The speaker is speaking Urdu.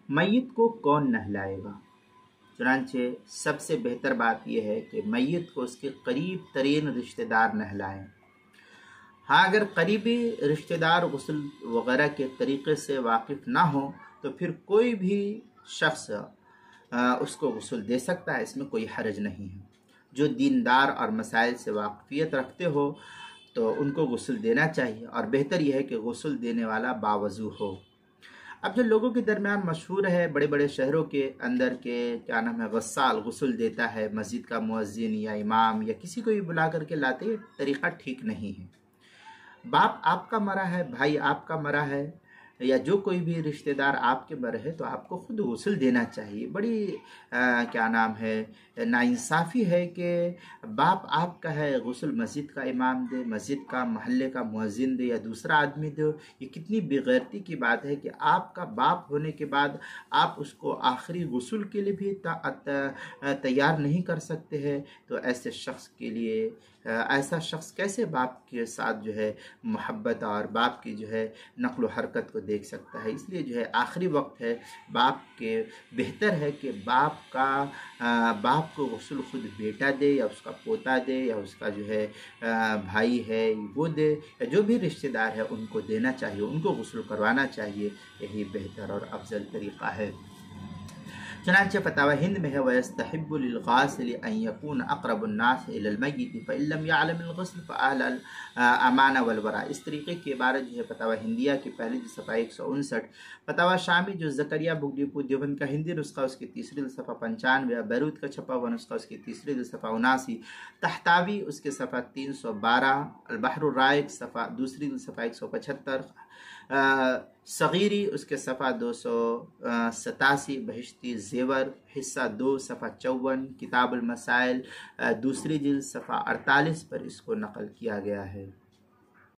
میت کو کون نہلائے گا؟ چنانچہ سب سے بہتر بات یہ ہے کہ میت کو اس کے قریب ترین رشتہ دار نہلائیں۔ ہاں اگر قریبی رشتہ دار غسل وغیرہ کے طریقے سے واقف نہ ہو تو پھر کوئی بھی شخص اس کو غسل دے سکتا ہے، اس میں کوئی حرج نہیں ہے۔ جو دیندار اور مسائل سے واقفیت رکھتے ہو تو ان کو غسل دینا چاہیے، اور بہتر یہ ہے کہ غسل دینے والا باوضو ہو۔ اب جو لوگوں کے درمیان مشہور ہے بڑے بڑے شہروں کے اندر کے کیا نام ہے غسال غسل دیتا ہے، مسجد کا مؤذن یا امام یا کسی کو بھی بلا کر کے لاتے، یہ طریقہ ٹھیک نہیں ہے۔ باپ آپ کا مرا ہے، بھائی آپ کا مرا ہے، یا جو کوئی بھی رشتہ دار آپ کے مرے ہے تو آپ کو خود غسل دینا چاہیے۔ بڑی کیا نام ہے ناانصافی ہے کہ باپ آپ کا ہے، غسل مسجد کا امام دے، مسجد کا محلے کا مؤذن دے یا دوسرا آدمی دے۔ یہ کتنی بے غیرتی کی بات ہے کہ آپ کا باپ ہونے کے بعد آپ اس کو آخری غسل کے لیے بھی تیار نہیں کر سکتے ہیں۔ تو ایسے شخص کے لیے ایسا شخص کیسے باپ کے ساتھ جو ہے محبت اور باپ کی جو ہے نقل و حرکت کو دیکھ سکتا ہے؟ اس لیے جو ہے آخری وقت ہے باپ کے، بہتر ہے کہ باپ کو غسل خود بیٹا دے یا اس کا پوتا دے یا اس کا جو ہے بھائی ہے وہ دے، یا جو بھی رشتہ دار ہے ان کو دینا چاہیے، ان کو غسل کروانا چاہیے۔ یہی بہتر اور افضل طریقہ ہے۔ چنانچہ فتاوی ہند میں ہے وَيَسْتَحِبُّ لِلْغَاسِلِ أَنْ يَكُونَ أَقْرَبُ النَّاسِ إِلَى الْمَيِّتِ فَإِنْ لَمْ يَعْلَمِ الْغُسْلَ فَأَهْلَ الْأَمَانَةِ وَالْوَرَاءِ۔ اس طریقے کی عبارت جو ہے فتاوی ہندیہ کی پہلی جو صفحہ 159، فتاوی شامی جو زکریا بک ڈپو دیوبند کا ہندی نسخہ اس کی تیسری صفحہ 95، بیروت کا چھپا ہوا نسخہ اس کی تیسری صفحہ 79، تحتاوی اس کے صفحہ 312، البحر الرائق صفحہ دوسری صفحہ 175، صغیری اس کے صفحہ 287، بہشتی زیور حصہ 2 صفحہ 54، کتاب المسائل دوسری جلد صفحہ 48 پر اس کو نقل کیا گیا ہے۔